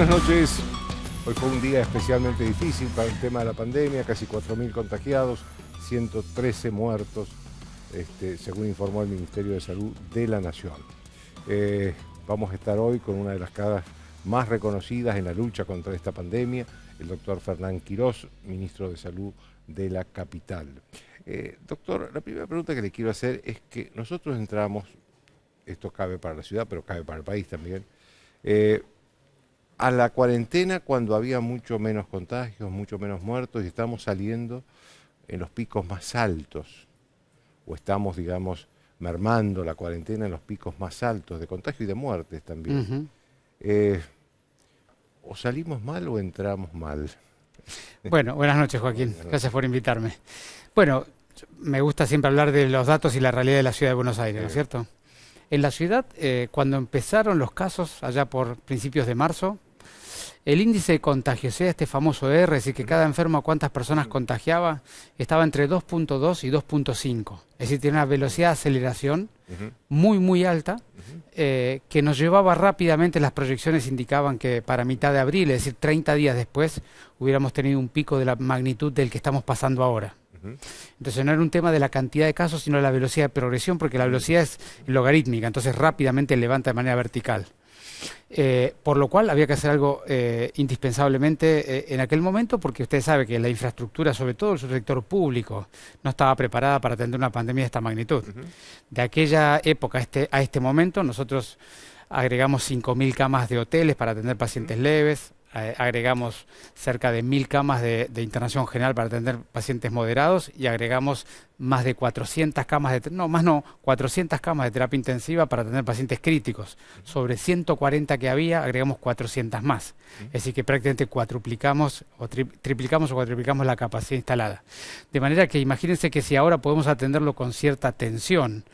Buenas noches. Hoy fue un día especialmente difícil para el tema de la pandemia, casi 4.000 contagiados, 113 muertos, según informó el Ministerio de Salud de la Nación. Vamos a estar hoy con una de las caras más reconocidas en la lucha contra esta pandemia, el doctor Fernán Quirós, ministro de Salud de la capital. Doctor, la primera pregunta que le quiero hacer es que nosotros entramos, esto cabe para la ciudad, pero cabe para el país también, a la cuarentena cuando había mucho menos contagios, mucho menos muertos, y estamos saliendo en los picos más altos, o estamos, digamos, mermando la cuarentena en los picos más altos de contagio y de muertes también. ¿O salimos mal o entramos mal? Bueno, buenas noches, Joaquín. Gracias por invitarme. Bueno, me gusta siempre hablar de los datos y la realidad de la ciudad de Buenos Aires, ¿no es cierto? En la ciudad, cuando empezaron los casos, allá por principios de marzo, el índice de contagio, sea este famoso R, es decir, que cada enfermo a cuántas personas contagiaba, estaba entre 2.2 y 2.5. Es decir, tiene una velocidad de aceleración muy alta, que nos llevaba rápidamente, las proyecciones indicaban que para mitad de abril, es decir, 30 días después, hubiéramos tenido un pico de la magnitud del que estamos pasando ahora. Entonces no era un tema de la cantidad de casos, sino de la velocidad de progresión, porque la velocidad es logarítmica, entonces rápidamente levanta de manera vertical. Por lo cual había que hacer algo indispensablemente en aquel momento, porque usted sabe que la infraestructura, sobre todo el subsector público, no estaba preparada para atender una pandemia de esta magnitud. De aquella época a este momento, nosotros agregamos 5.000 camas de hoteles para atender pacientes leves, agregamos cerca de 1.000 camas de internación general para atender pacientes moderados y agregamos más de 400 camas de 400 camas de terapia intensiva para atender pacientes críticos. Sobre 140 que había, agregamos 400 más. Es decir, que prácticamente cuadruplicamos o triplicamos o cuadruplicamos la capacidad instalada. De manera que imagínense que si ahora podemos atenderlo con cierta tensión,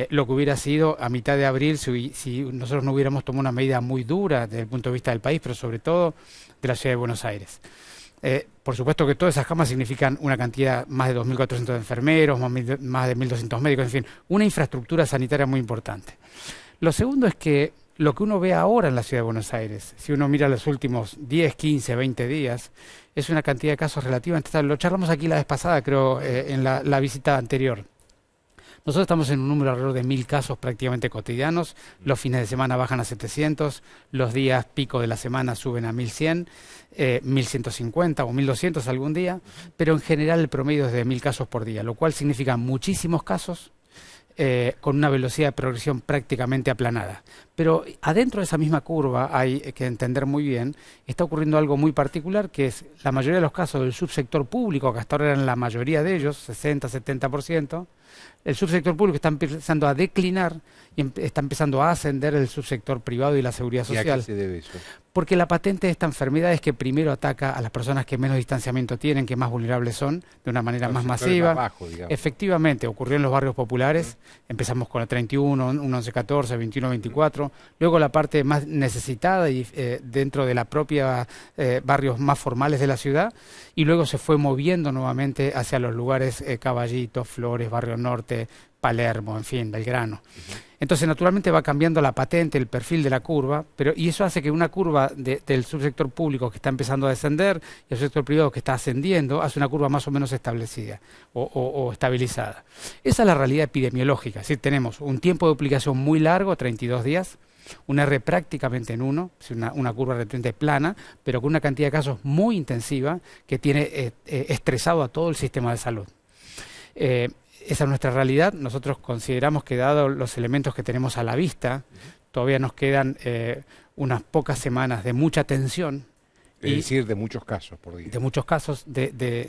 lo que hubiera sido a mitad de abril si nosotros no hubiéramos tomado una medida muy dura desde el punto de vista del país, pero sobre todo de la ciudad de Buenos Aires. Por supuesto que todas esas camas significan una cantidad, más de 2.400 enfermeros, más de 1.200 médicos, en fin, una infraestructura sanitaria muy importante. Lo segundo es que lo que uno ve ahora en la ciudad de Buenos Aires, si uno mira los últimos 10, 15, 20 días, es una cantidad de casos relativamente estable. Lo charlamos aquí la vez pasada, creo, en la visita anterior. Nosotros estamos en un número alrededor de 1.000 casos prácticamente cotidianos, los fines de semana bajan a 700, los días pico de la semana suben a 1.100, 1.150 o 1.200 algún día, pero en general el promedio es de 1.000 casos por día, lo cual significa muchísimos casos con una velocidad de progresión prácticamente aplanada. Pero adentro de esa misma curva hay que entender muy bien, está ocurriendo algo muy particular, que es la mayoría de los casos del subsector público, que hasta ahora eran la mayoría de ellos, 60-70%, el subsector público está empezando a declinar y está empezando a ascender el subsector privado y la seguridad social. ¿Y a qué se debe eso? Porque la patente de esta enfermedad es que primero ataca a las personas que menos distanciamiento tienen, que más vulnerables son, de una manera más masiva. Más bajo, digamos. Efectivamente, ocurrió en los barrios populares, empezamos con el 31, 1114, 2124, luego la parte más necesitada y dentro de la propia barrios más formales de la ciudad, y luego se fue moviendo nuevamente hacia los lugares Caballito, Flores, Barrio Norte, Palermo, en fin, Belgrano. Entonces, naturalmente va cambiando la patente, el perfil de la curva, y eso hace que una curva del subsector público que está empezando a descender y el sector privado que está ascendiendo, hace una curva más o menos establecida o estabilizada. Esa es la realidad epidemiológica. Es decir, tenemos un tiempo de duplicación muy largo, 32 días, un R prácticamente en 1, una curva relativamente plana, pero con una cantidad de casos muy intensiva que tiene estresado a todo el sistema de salud. Esa es nuestra realidad. Nosotros consideramos que, dado los elementos que tenemos a la vista, todavía nos quedan unas pocas semanas de mucha tensión. Es decir, de muchos casos por día. De muchos casos, de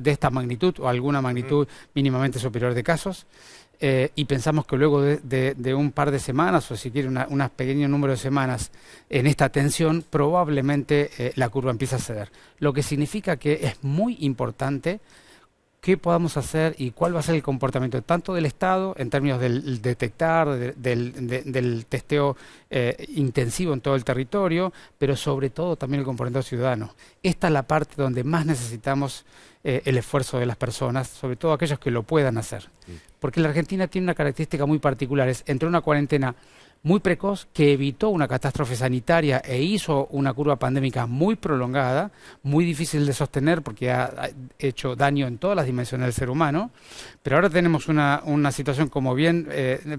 esta magnitud o alguna magnitud mínimamente superior de casos. Y pensamos que luego de un par de semanas, o si quiere un pequeño número de semanas en esta tensión, probablemente la curva empieza a ceder. Lo que significa que es muy importante qué podamos hacer y cuál va a ser el comportamiento tanto del Estado en términos del detectar, del testeo intensivo en todo el territorio, pero sobre todo también el comportamiento ciudadano. Esta es la parte donde más necesitamos el esfuerzo de las personas, sobre todo aquellos que lo puedan hacer. Sí. Porque la Argentina tiene una característica muy particular, entró en una cuarentena muy precoz que evitó una catástrofe sanitaria e hizo una curva pandémica muy prolongada, muy difícil de sostener porque ha hecho daño en todas las dimensiones del ser humano, pero ahora tenemos una situación, como bien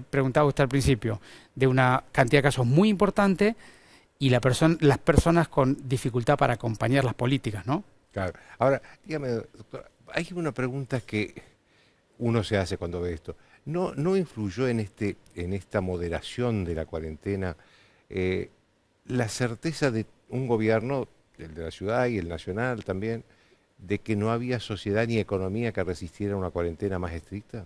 preguntaba usted al principio, de una cantidad de casos muy importante y las personas con dificultad para acompañar las políticas, ¿no? Claro. Ahora, dígame, doctor, hay una pregunta que uno se hace cuando ve esto. ¿No influyó en esta moderación de la cuarentena la certeza de un gobierno, el de la ciudad y el nacional también, de que no había sociedad ni economía que resistiera a una cuarentena más estricta?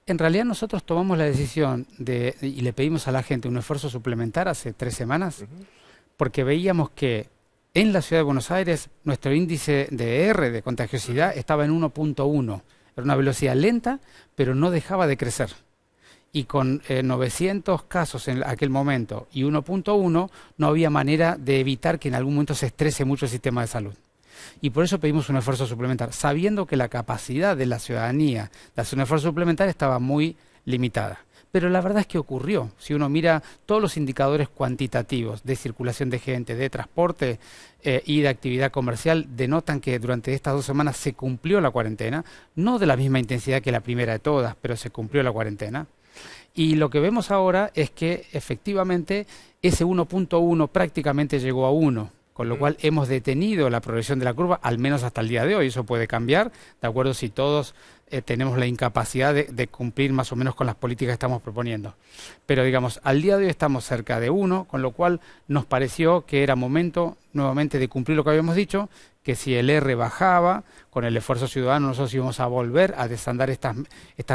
En realidad nosotros tomamos la decisión y le pedimos a la gente un esfuerzo suplementar hace 3 semanas, porque veíamos que en la ciudad de Buenos Aires nuestro índice de R, de contagiosidad, estaba en 1.1. Era una velocidad lenta, pero no dejaba de crecer. Y con 900 casos en aquel momento y 1.1, no había manera de evitar que en algún momento se estrese mucho el sistema de salud. Y por eso pedimos un esfuerzo suplementar, sabiendo que la capacidad de la ciudadanía de hacer un esfuerzo suplementar estaba muy limitada. Pero la verdad es que ocurrió. Si uno mira todos los indicadores cuantitativos de circulación de gente, de transporte y de actividad comercial, denotan que durante estas 2 semanas se cumplió la cuarentena, no de la misma intensidad que la primera de todas, pero se cumplió la cuarentena. Y lo que vemos ahora es que efectivamente ese 1.1 prácticamente llegó a 1. Con lo cual hemos detenido la progresión de la curva, al menos hasta el día de hoy. Eso puede cambiar, de acuerdo si todos tenemos la incapacidad de cumplir más o menos con las políticas que estamos proponiendo. Pero digamos, al día de hoy estamos cerca de 1, con lo cual nos pareció que era momento nuevamente de cumplir lo que habíamos dicho, que si el R bajaba, con el esfuerzo ciudadano nosotros íbamos a volver a desandar estas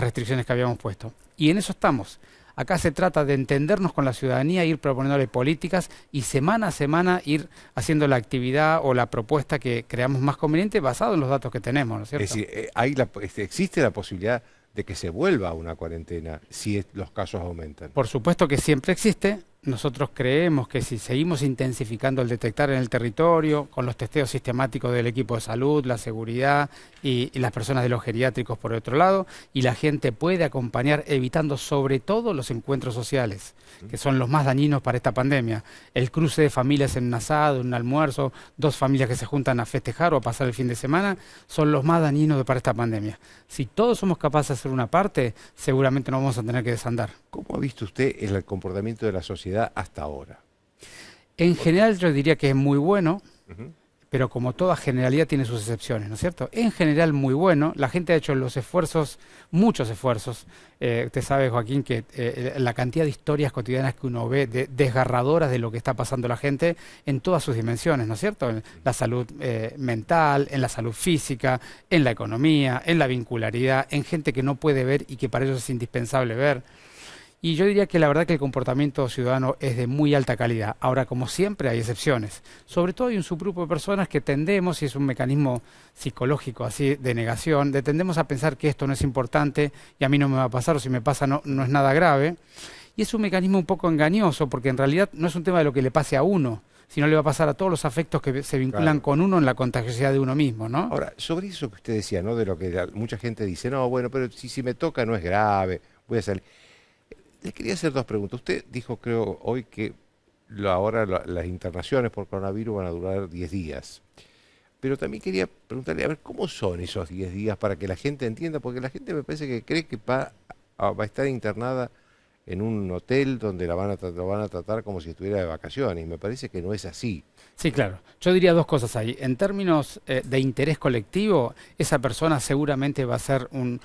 restricciones que habíamos puesto. Y en eso estamos. Acá se trata de entendernos con la ciudadanía, ir proponiéndole políticas y semana a semana ir haciendo la actividad o la propuesta que creamos más conveniente basado en los datos que tenemos, ¿no es cierto? Es decir, existe la posibilidad de que se vuelva a una cuarentena si los casos aumentan. Por supuesto que siempre existe. Nosotros creemos que si seguimos intensificando el detectar en el territorio, con los testeos sistemáticos del equipo de salud, la seguridad y las personas de los geriátricos por otro lado, y la gente puede acompañar evitando sobre todo los encuentros sociales, que son los más dañinos para esta pandemia. El cruce de familias en un asado, en un almuerzo, 2 familias que se juntan a festejar o a pasar el fin de semana, son los más dañinos para esta pandemia. Si todos somos capaces de hacer una parte, seguramente no vamos a tener que desandar. ¿Cómo ha visto usted el comportamiento de la sociedad hasta ahora? En general yo diría que es muy bueno, pero como toda generalidad tiene sus excepciones, ¿no es cierto? En general muy bueno, la gente ha hecho los esfuerzos, muchos esfuerzos. Usted sabe, Joaquín, que la cantidad de historias cotidianas que uno ve, desgarradoras de lo que está pasando la gente en todas sus dimensiones, ¿no es cierto? En la salud mental, en la salud física, en la economía, en la vincularidad, en gente que no puede ver y que para ellos es indispensable ver. Y yo diría que la verdad que el comportamiento ciudadano es de muy alta calidad. Ahora, como siempre, hay excepciones. Sobre todo hay un subgrupo de personas que tendemos, y es un mecanismo psicológico así de negación, tendemos a pensar que esto no es importante y a mí no me va a pasar, o si me pasa no es nada grave. Y es un mecanismo un poco engañoso, porque en realidad no es un tema de lo que le pase a uno, sino le va a pasar a todos los afectos que se vinculan con uno en la contagiosidad de uno mismo, ¿no? Ahora, sobre eso que usted decía, ¿no? De lo que mucha gente dice, no, bueno, pero si me toca no es grave, voy a salir. Le quería hacer 2 preguntas. Usted dijo, creo, hoy que ahora las internaciones por coronavirus van a durar 10 días. Pero también quería preguntarle, a ver, ¿cómo son esos 10 días para que la gente entienda? Porque la gente me parece que cree que va a estar internada en un hotel donde lo van a tratar como si estuviera de vacaciones. Y me parece que no es así. Sí, claro. Yo diría 2 cosas ahí. En términos de interés colectivo, esa persona seguramente va a ser un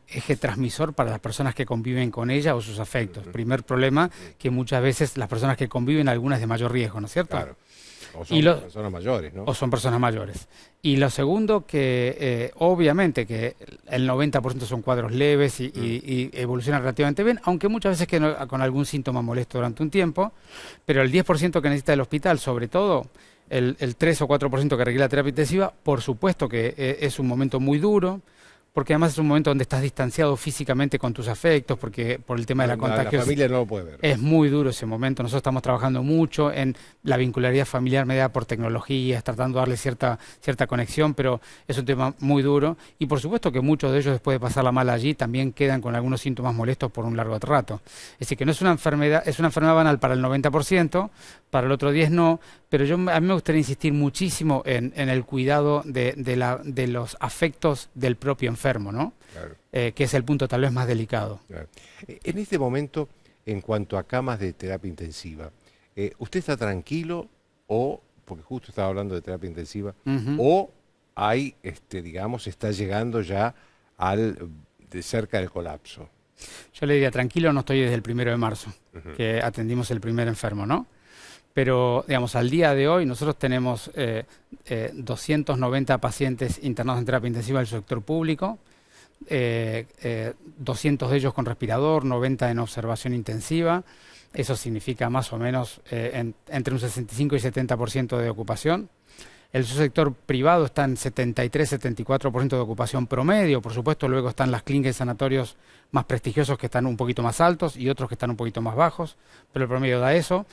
eje transmisor para las personas que conviven con ella o sus afectos. Primer problema, que muchas veces las personas que conviven, algunas de mayor riesgo, ¿no es cierto? Claro. O son personas mayores, ¿no? O son personas mayores. Y lo segundo, que obviamente que el 90% son cuadros leves y evolucionan relativamente bien, aunque muchas veces con algún síntoma molesto durante un tiempo, pero el 10% que necesita el hospital, sobre todo el 3 o 4% que requiere la terapia intensiva, por supuesto que es un momento muy duro, porque además es un momento donde estás distanciado físicamente con tus afectos, porque por el tema de la contagio. La familia no lo puede ver. Es muy duro ese momento. Nosotros estamos trabajando mucho en la vincularidad familiar mediada por tecnologías, tratando de darle cierta conexión, pero es un tema muy duro. Y por supuesto que muchos de ellos, después de pasarla mal allí, también quedan con algunos síntomas molestos por un largo rato. Es decir, que no es una enfermedad, es una enfermedad banal para el 90%, para el otro 10% no, pero a mí me gustaría insistir muchísimo en el cuidado de los afectos del propio enfermo, ¿no? Claro. Que es el punto tal vez más delicado. Claro. En este momento, en cuanto a camas de terapia intensiva, ¿usted está tranquilo o, porque justo estaba hablando de terapia intensiva, o hay, digamos, está llegando ya de cerca del colapso? Yo le diría, tranquilo, no estoy desde el 1 de marzo, que atendimos el primer enfermo, ¿no? Pero, digamos, al día de hoy nosotros tenemos 290 pacientes internados en terapia intensiva del sector público, 200 de ellos con respirador, 90 en observación intensiva. Eso significa más o menos entre un 65 y 70% de ocupación. El sector privado está en 73-74% de ocupación promedio. Por supuesto, luego están las clínicas y sanatorios más prestigiosos que están un poquito más altos y otros que están un poquito más bajos, pero el promedio da eso.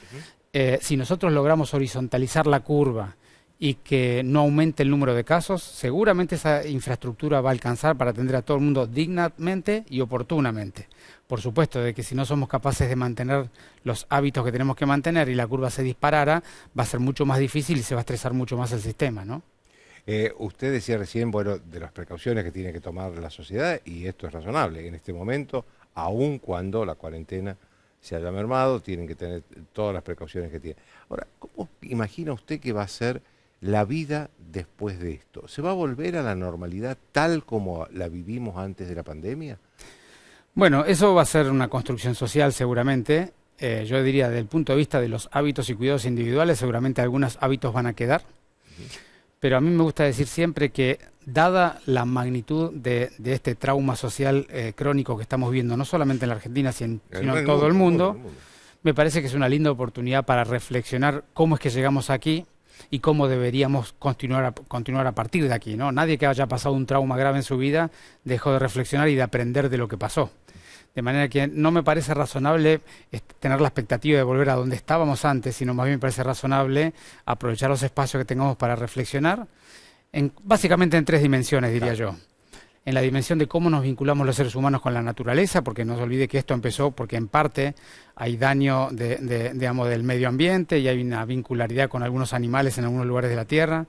Si nosotros logramos horizontalizar la curva y que no aumente el número de casos, seguramente esa infraestructura va a alcanzar para atender a todo el mundo dignamente y oportunamente. Por supuesto, de que si no somos capaces de mantener los hábitos que tenemos que mantener y la curva se disparara, va a ser mucho más difícil y se va a estresar mucho más el sistema, ¿no? Usted decía recién, bueno, de las precauciones que tiene que tomar la sociedad, y esto es razonable. En este momento, aun cuando la cuarentena se haya mermado, tienen que tener todas las precauciones que tienen. Ahora, ¿cómo imagina usted que va a ser la vida después de esto? ¿Se va a volver a la normalidad tal como la vivimos antes de la pandemia? Bueno, eso va a ser una construcción social seguramente. Yo diría, desde el punto de vista de los hábitos y cuidados individuales, seguramente algunos hábitos van a quedar. Pero a mí me gusta decir siempre que, dada la magnitud de este trauma social crónico que estamos viendo, no solamente en la Argentina, sino en todo el mundo, me parece que es una linda oportunidad para reflexionar cómo es que llegamos aquí y cómo deberíamos continuar a partir de aquí, ¿no? Nadie que haya pasado un trauma grave en su vida dejó de reflexionar y de aprender de lo que pasó. De manera que no me parece razonable tener la expectativa de volver a donde estábamos antes, sino más bien me parece razonable aprovechar los espacios que tengamos para reflexionar, básicamente en 3 dimensiones, diría yo. En la dimensión de cómo nos vinculamos los seres humanos con la naturaleza, porque no se olvide que esto empezó porque en parte hay daño digamos, del medio ambiente y hay una vincularidad con algunos animales en algunos lugares de la Tierra.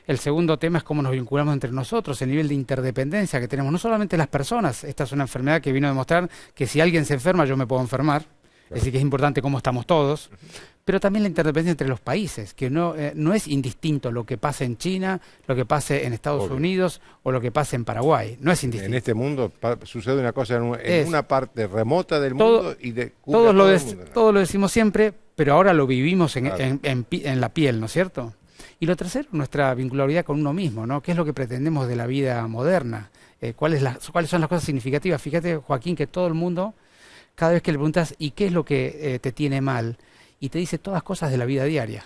El segundo tema es cómo nos vinculamos entre nosotros, el nivel de interdependencia que tenemos, no solamente las personas. Esta es una enfermedad que vino a demostrar que si alguien se enferma, yo me puedo enfermar. Es decir, que es importante cómo estamos todos. Pero también la interdependencia entre los países, que no es indistinto lo que pase en China, lo que pase en Estados Unidos o lo que pase en Paraguay. No es indistinto. En este mundo sucede una cosa en una parte remota del mundo y todos lo decimos siempre, pero ahora lo vivimos en la piel, ¿no es cierto? Y lo tercero, nuestra vincularidad con uno mismo, ¿no? ¿Qué es lo que pretendemos de la vida moderna? ¿Cuáles son las cosas significativas? Fíjate, Joaquín, que todo el mundo, cada vez que le preguntas, ¿y qué es lo que te tiene mal? Y te dice todas cosas de la vida diaria.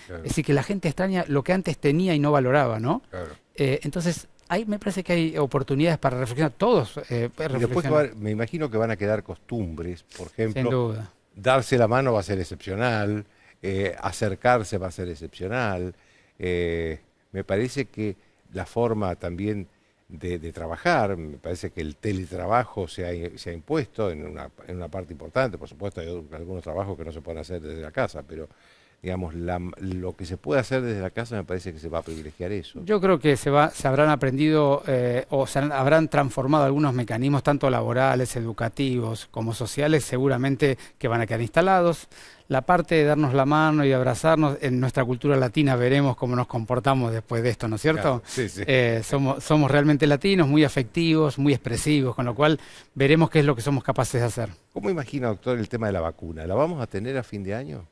Claro. Es decir, que la gente extraña lo que antes tenía y no valoraba, ¿no? Claro. Entonces, ahí me parece que hay oportunidades para reflexionar, todos. Y después me imagino que van a quedar costumbres, por ejemplo. Sin duda. Darse la mano va a ser excepcional. Acercarse va a ser excepcional. Me parece que la forma también de trabajar, me parece que el teletrabajo se ha impuesto en una parte importante. Por supuesto hay algunos trabajos que no se pueden hacer desde la casa, pero digamos, lo que se puede hacer desde la casa me parece que se va a privilegiar eso. Yo creo que se habrán aprendido o se habrán transformado algunos mecanismos, tanto laborales, educativos como sociales, seguramente que van a quedar instalados. La parte de darnos la mano y abrazarnos, en nuestra cultura latina veremos cómo nos comportamos después de esto, ¿no es cierto? Claro, sí, sí. Somos realmente latinos, muy afectivos, muy expresivos, con lo cual veremos qué es lo que somos capaces de hacer. ¿Cómo imagina, doctor, el tema de la vacuna? ¿La vamos a tener a fin de año?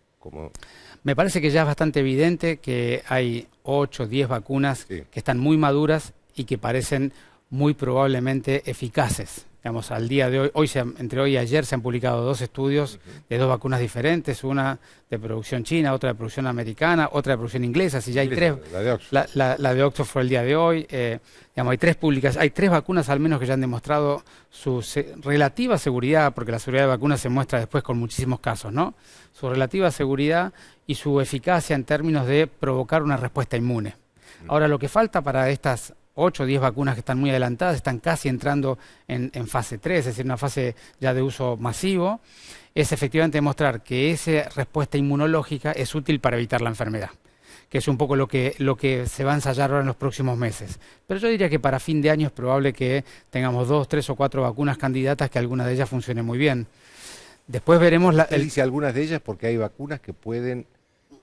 Me parece que ya es bastante evidente que hay 8 o 10 vacunas que están muy maduras y que parecen muy probablemente eficaces. Digamos, al día de hoy, entre hoy y ayer se han publicado 2 estudios de 2 vacunas diferentes, una de producción china, otra de producción americana, otra de producción inglesa, así ya hay 3. La de Oxford. La de Oxford fue el día de hoy. Digamos, hay 3 vacunas al menos que ya han demostrado su relativa seguridad, porque la seguridad de vacunas se muestra después con muchísimos casos, ¿no? Su relativa seguridad y su eficacia en términos de provocar una respuesta inmune. Ahora, lo que falta para estas 8 o 10 vacunas que están muy adelantadas, están casi entrando en fase 3, es decir, una fase ya de uso masivo, es efectivamente demostrar que esa respuesta inmunológica es útil para evitar la enfermedad, que es un poco lo que se va a ensayar ahora en los próximos meses. Pero yo diría que para fin de año es probable que tengamos 2, 3 o 4 vacunas candidatas, que alguna de ellas funcione muy bien. Después veremos... Él dice algunas de ellas porque hay vacunas que pueden,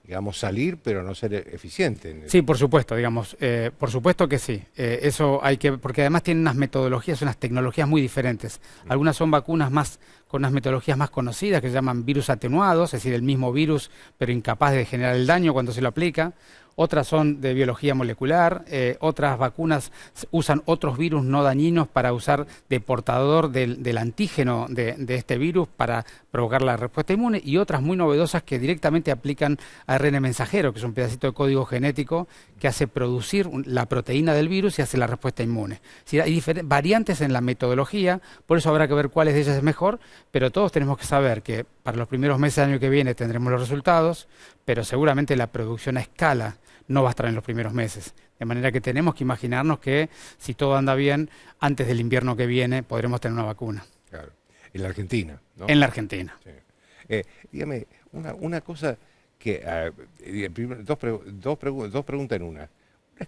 digamos, salir, pero no ser eficientes. Sí, por supuesto, digamos, por supuesto que sí. Eso hay que, porque además tienen unas metodologías, unas tecnologías muy diferentes. Algunas son vacunas con unas metodologías más conocidas que se llaman virus atenuados, es decir, el mismo virus, pero incapaz de generar el daño cuando se lo aplica. Otras son de biología molecular, otras vacunas usan otros virus no dañinos para usar de portador del antígeno de este virus para provocar la respuesta inmune, y otras muy novedosas que directamente aplican ARN mensajero, que es un pedacito de código genético que hace producir la proteína del virus y hace la respuesta inmune. Es decir, hay variantes en la metodología, por eso habrá que ver cuáles de ellas es mejor, pero todos tenemos que saber que para los primeros meses del año que viene tendremos los resultados, pero seguramente la producción a escala no va a estar en los primeros meses. De manera que tenemos que imaginarnos que, si todo anda bien, antes del invierno que viene podremos tener una vacuna. Claro. En la Argentina, ¿no? En la Argentina. Sí. Dígame, una cosa que... dos preguntas en una.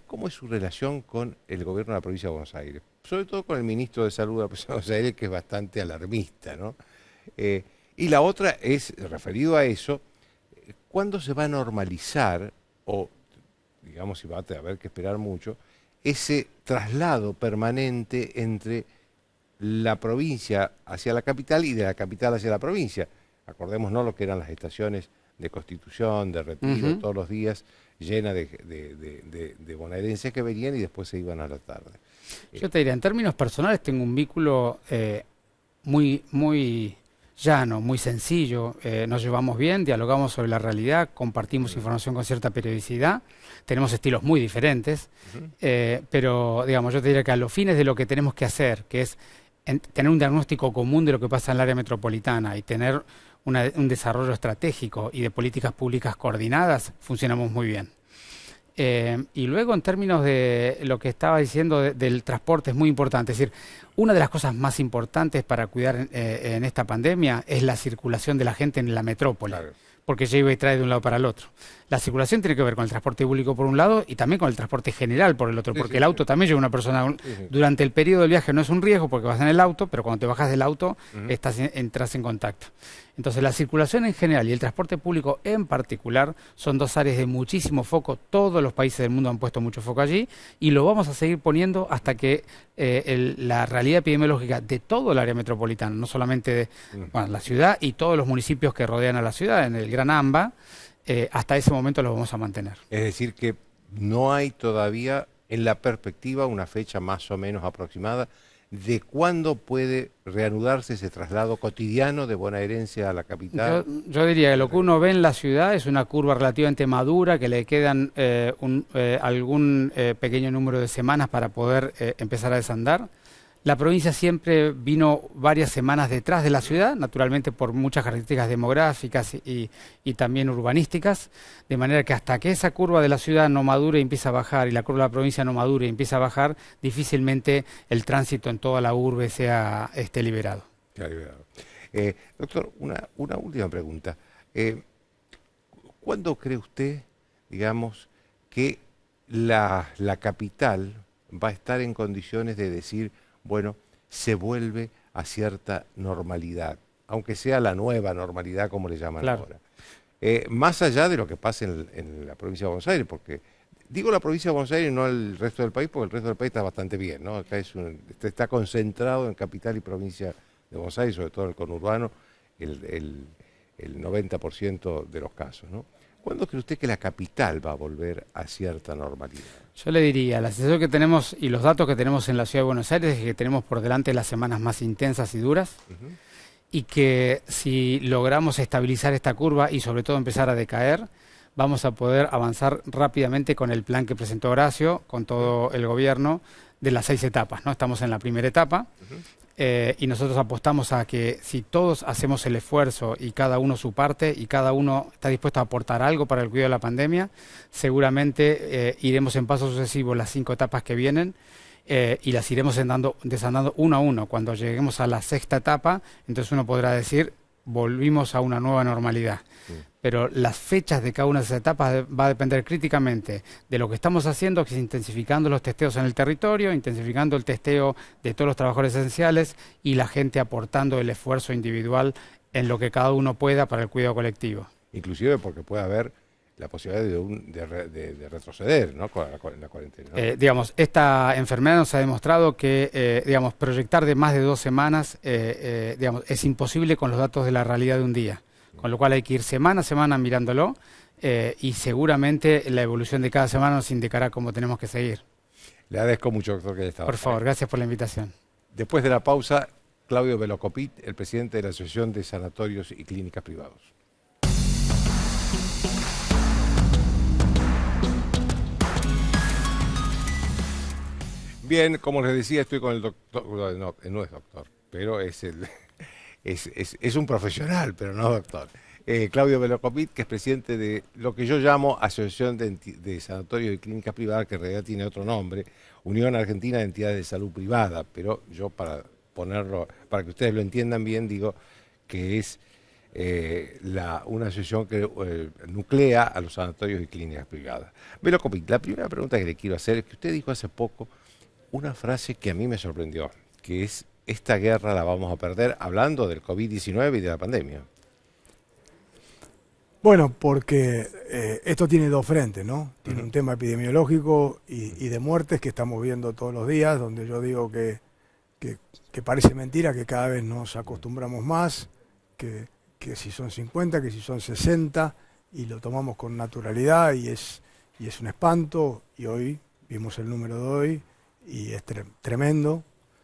¿Cómo es su relación con el gobierno de la provincia de Buenos Aires? Sobre todo con el ministro de Salud de la provincia de Buenos Aires, que es bastante alarmista, ¿no? Y la otra es, referido a eso, ¿cuándo se va a normalizar, o digamos si va a haber que esperar mucho, ese traslado permanente entre la provincia hacia la capital y de la capital hacia la provincia? Acordémonos lo que eran las estaciones de Constitución, de Retiro, todos los días, llenas de bonaerenses que venían y después se iban a la tarde. Yo te diría, en términos personales tengo un vínculo muy llano, muy sencillo, nos llevamos bien, dialogamos sobre la realidad, compartimos información con cierta periodicidad, tenemos estilos muy diferentes, pero digamos, yo te diría que a los fines de lo que tenemos que hacer, que es tener un diagnóstico común de lo que pasa en el área metropolitana y tener un desarrollo estratégico y de políticas públicas coordinadas, funcionamos muy bien. Y luego, en términos de lo que estaba diciendo del transporte, es muy importante. Es decir, una de las cosas más importantes para cuidar en esta pandemia es la circulación de la gente en la metrópoli. Claro. Porque lleva y trae de un lado para el otro. La circulación tiene que ver con el transporte público por un lado y también con el transporte general por el otro, porque el auto también lleva una persona. Durante el periodo del viaje no es un riesgo porque vas en el auto, pero cuando te bajas del auto entras en contacto. Entonces la circulación en general y el transporte público en particular son 2 áreas de muchísimo foco. Todos los países del mundo han puesto mucho foco allí y lo vamos a seguir poniendo hasta que la realidad epidemiológica de todo el área metropolitana, no solamente de la ciudad y todos los municipios que rodean a la ciudad, en el Gran AMBA, hasta ese momento lo vamos a mantener. Es decir, que no hay todavía en la perspectiva una fecha más o menos aproximada de cuándo puede reanudarse ese traslado cotidiano de bonaerense a la capital. Yo diría que lo que uno ve en la ciudad es una curva relativamente madura, que le quedan algún pequeño número de semanas para poder empezar a desandar. La provincia siempre vino varias semanas detrás de la ciudad, naturalmente por muchas características demográficas y también urbanísticas, de manera que hasta que esa curva de la ciudad no madure y empieza a bajar, y la curva de la provincia no madure y empieza a bajar, difícilmente el tránsito en toda la urbe sea liberado. Doctor, una última pregunta. ¿Cuándo cree usted, digamos, que la capital va a estar en condiciones de decir, bueno, se vuelve a cierta normalidad, aunque sea la nueva normalidad, como le llaman ahora? Más allá de lo que pasa en la provincia de Buenos Aires, porque digo la provincia de Buenos Aires y no el resto del país, porque el resto del país está bastante bien, ¿no? Acá está concentrado en capital y provincia de Buenos Aires, sobre todo en el conurbano, el 90% de los casos, ¿no? ¿Cuándo cree usted que la capital va a volver a cierta normalidad? Yo le diría, la sensación que tenemos y los datos que tenemos en la Ciudad de Buenos Aires es que tenemos por delante las semanas más intensas y duras, y que si logramos estabilizar esta curva y sobre todo empezar a decaer, vamos a poder avanzar rápidamente con el plan que presentó Horacio, con todo el gobierno, de las 6 etapas, ¿no? Estamos en la primera etapa. Y nosotros apostamos a que si todos hacemos el esfuerzo y cada uno su parte y cada uno está dispuesto a aportar algo para el cuidado de la pandemia, seguramente iremos en paso sucesivo las 5 etapas que vienen, y las iremos desandando uno a uno. Cuando lleguemos a la 6ª etapa, entonces uno podrá decir, volvimos a una nueva normalidad. Pero las fechas de cada una de esas etapas va a depender críticamente de lo que estamos haciendo, que es intensificando los testeos en el territorio, intensificando el testeo de todos los trabajadores esenciales y la gente aportando el esfuerzo individual en lo que cada uno pueda para el cuidado colectivo. Inclusive porque puede haber la posibilidad de retroceder, ¿no? En la cuarentena, ¿no? Digamos, esta enfermedad nos ha demostrado que digamos, proyectar de más de 2 semanas digamos, es imposible con los datos de la realidad de un día. Con lo cual hay que ir semana a semana mirándolo, y seguramente la evolución de cada semana nos indicará cómo tenemos que seguir. Le agradezco mucho, doctor, que haya estado. Por favor, gracias por la invitación. Después de la pausa, Claudio Velocopit, el presidente de la Asociación de Sanatorios y Clínicas Privados. Bien, como les decía, estoy con el doctor, no es doctor, pero es un profesional, pero no doctor. Claudio Velocopit, que es presidente de lo que yo llamo Asociación de Sanatorios y Clínicas Privadas, que en realidad tiene otro nombre, Unión Argentina de Entidades de Salud Privada, pero yo para ponerlo, para que ustedes lo entiendan bien, digo que es una asociación que nuclea a los sanatorios y clínicas privadas. Velocopit, la primera pregunta que le quiero hacer es que usted dijo hace poco una frase que a mí me sorprendió, que es: esta guerra la vamos a perder, hablando del COVID-19 y de la pandemia. Bueno, porque esto tiene 2 frentes, ¿no? Tiene un tema epidemiológico y de muertes que estamos viendo todos los días, donde yo digo que parece mentira, que cada vez nos acostumbramos más, que si son 50, que si son 60, y lo tomamos con naturalidad y es un espanto, y hoy vimos el número de hoy y es tremendo.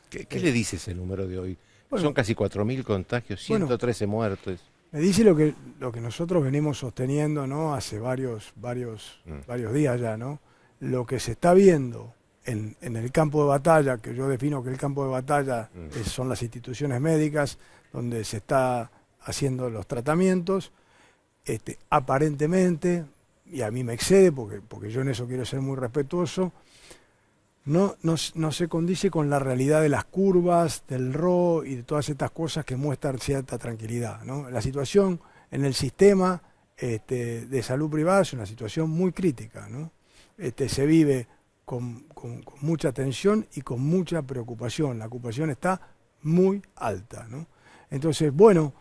¿Qué le dice ese número de hoy? Bueno, son casi 4.000 contagios, 113 muertos. Me dice lo que nosotros venimos sosteniendo, ¿no? Hace varios días ya, ¿no? Lo que se está viendo en el campo de batalla, que yo defino que el campo de batalla son las instituciones médicas, donde se está haciendo los tratamientos, aparentemente, y a mí me excede, porque yo en eso quiero ser muy respetuoso, no se condice con la realidad de las curvas, del RO y de todas estas cosas que muestran cierta tranquilidad, ¿no? La situación en el sistema de salud privada es una situación muy crítica, ¿no? Se vive con mucha tensión y con mucha preocupación. La ocupación está muy alta, ¿no? Entonces, bueno...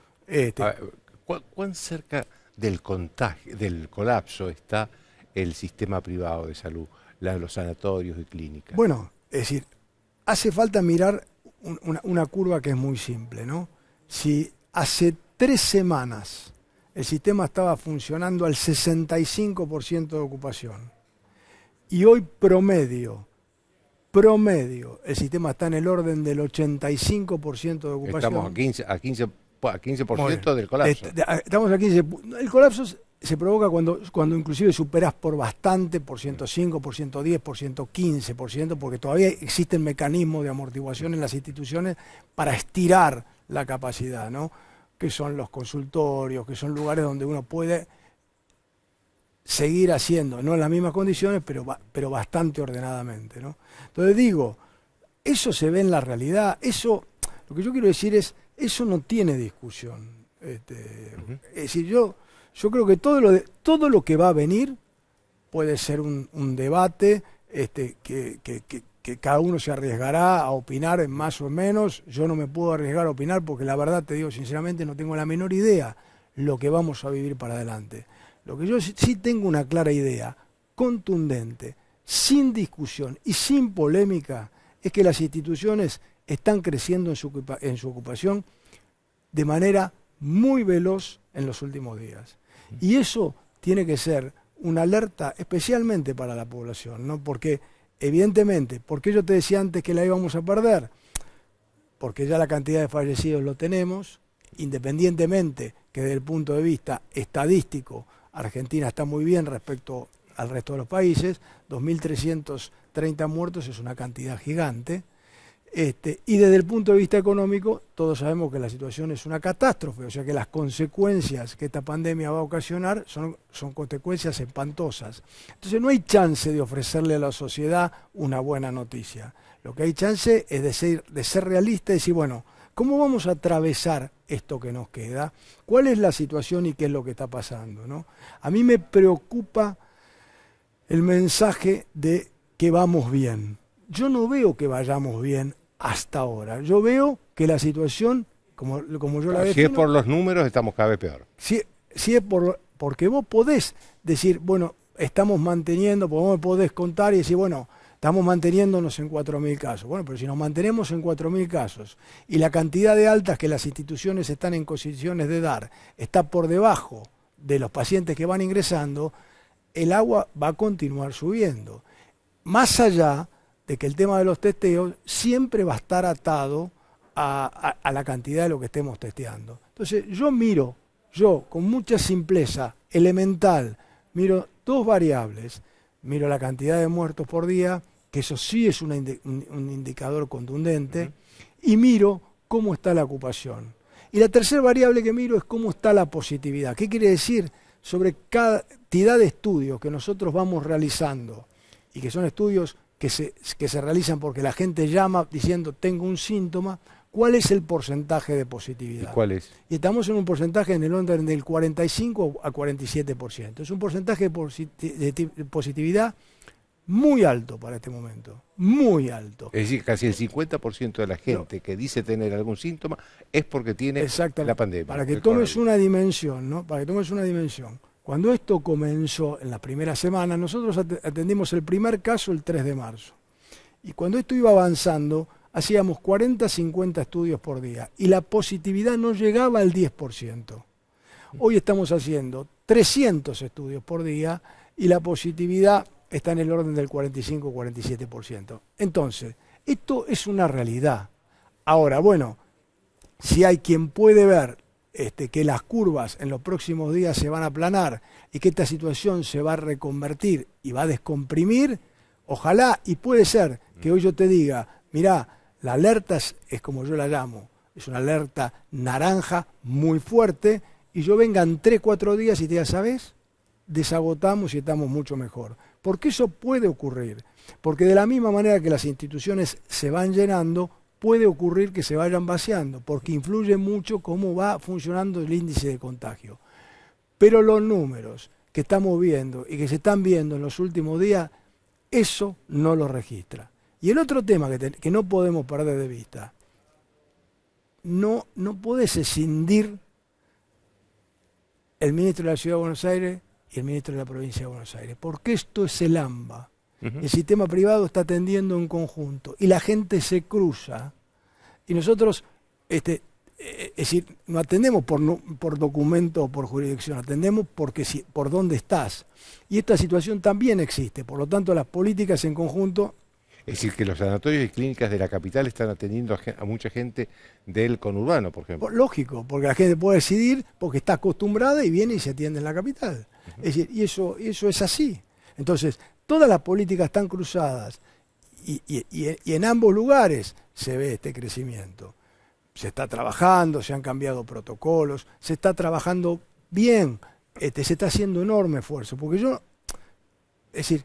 ¿Cuán cerca del contagio, del colapso está el sistema privado de salud? Los sanatorios y clínicas. Bueno, es decir, hace falta mirar una curva que es muy simple, ¿no? Si hace 3 semanas el sistema estaba funcionando al 65% de ocupación y hoy promedio, el sistema está en el orden del 85% de ocupación. Estamos a 15% del colapso. Estamos a 15%. El colapso se provoca cuando inclusive superás por bastante, por 105, por 110, por 115%, porque todavía existen mecanismos de amortiguación en las instituciones para estirar la capacidad, ¿no? Que son los consultorios, que son lugares donde uno puede seguir haciendo, no en las mismas condiciones, pero bastante ordenadamente, ¿no? Entonces digo, eso se ve en la realidad, eso, lo que yo quiero decir es, eso no tiene discusión. Es decir, yo creo que todo lo que va a venir puede ser un debate que cada uno se arriesgará a opinar en más o menos. Yo no me puedo arriesgar a opinar porque la verdad, te digo sinceramente, no tengo la menor idea lo que vamos a vivir para adelante. Lo que yo sí tengo una clara idea, contundente, sin discusión y sin polémica, es que las instituciones están creciendo en su ocupación de manera muy veloz en los últimos días. Y eso tiene que ser una alerta especialmente para la población, ¿no? Porque, evidentemente, ¿por qué yo te decía antes que la íbamos a perder? Porque ya la cantidad de fallecidos lo tenemos, independientemente que desde el punto de vista estadístico, Argentina está muy bien respecto al resto de los países, 2.330 muertos es una cantidad gigante, y desde el punto de vista económico, todos sabemos que la situación es una catástrofe, o sea que las consecuencias que esta pandemia va a ocasionar son consecuencias espantosas. Entonces no hay chance de ofrecerle a la sociedad una buena noticia. Lo que hay chance es de ser realista y decir, bueno, ¿cómo vamos a atravesar esto que nos queda? ¿Cuál es la situación y qué es lo que está pasando, ¿no? A mí me preocupa el mensaje de que vamos bien. Yo no veo que vayamos bien hasta ahora. Yo veo que la situación, como yo la defino... Si es por los números, estamos cada vez peor. Si es porque vos podés decir, bueno, estamos manteniendo, porque vos me podés contar y decir, bueno, estamos manteniéndonos en 4.000 casos. Bueno, pero si nos mantenemos en 4.000 casos y la cantidad de altas que las instituciones están en condiciones de dar está por debajo de los pacientes que van ingresando, el agua va a continuar subiendo. Más allá de que el tema de los testeos siempre va a estar atado a la cantidad de lo que estemos testeando. Entonces yo con mucha simpleza elemental, miro dos variables. Miro la cantidad de muertos por día, que eso sí es un indicador contundente, y miro cómo está la ocupación. Y la tercera variable que miro es cómo está la positividad. ¿Qué quiere decir? Sobre cada cantidad de estudios que nosotros vamos realizando, y que son estudios que se realizan porque la gente llama diciendo tengo un síntoma, ¿cuál es el porcentaje de positividad? ¿Y cuál es? Y estamos en un porcentaje en el orden del 45 a 47%. Es un porcentaje de positividad muy alto para este momento, muy alto. Es decir, casi el 50% de la gente que dice tener algún síntoma es porque tiene la pandemia. Para que tomes una dimensión, ¿no? Para que tomes una dimensión. Cuando esto comenzó en la primera semana, nosotros atendimos el primer caso el 3 de marzo. Y cuando esto iba avanzando, hacíamos 40, 50 estudios por día y la positividad no llegaba al 10%. Hoy estamos haciendo 300 estudios por día y la positividad está en el orden del 45-47%. Entonces, esto es una realidad. Ahora, bueno, si hay quien puede ver que las curvas en los próximos días se van a aplanar y que esta situación se va a reconvertir y va a descomprimir, ojalá, y puede ser que hoy yo te diga, mirá, la alerta es como yo la llamo, es una alerta naranja muy fuerte, y yo venga en 3-4 días y te diga, ¿sabes? Desagotamos y estamos mucho mejor. Porque eso puede ocurrir. Porque de la misma manera que las instituciones se van llenando, puede ocurrir que se vayan vaciando, porque influye mucho cómo va funcionando el índice de contagio. Pero los números que estamos viendo y que se están viendo en los últimos días, eso no lo registra. Y el otro tema que no podemos perder de vista, no podés escindir el ministro de la Ciudad de Buenos Aires y el ministro de la Provincia de Buenos Aires, porque esto es el AMBA. El sistema privado está atendiendo en conjunto y la gente se cruza. Y nosotros, es decir, no atendemos por documento o por jurisdicción, atendemos por dónde estás. Y esta situación también existe, por lo tanto las políticas en conjunto... Es decir, que los sanatorios y clínicas de la capital están atendiendo a mucha gente del conurbano, por ejemplo. Lógico, porque la gente puede decidir porque está acostumbrada y viene y se atiende en la capital. Es decir, y eso es así. Entonces, todas las políticas están cruzadas y en ambos lugares se ve este crecimiento. Se está trabajando, se han cambiado protocolos, se está trabajando bien, se está haciendo enorme esfuerzo. Porque es decir,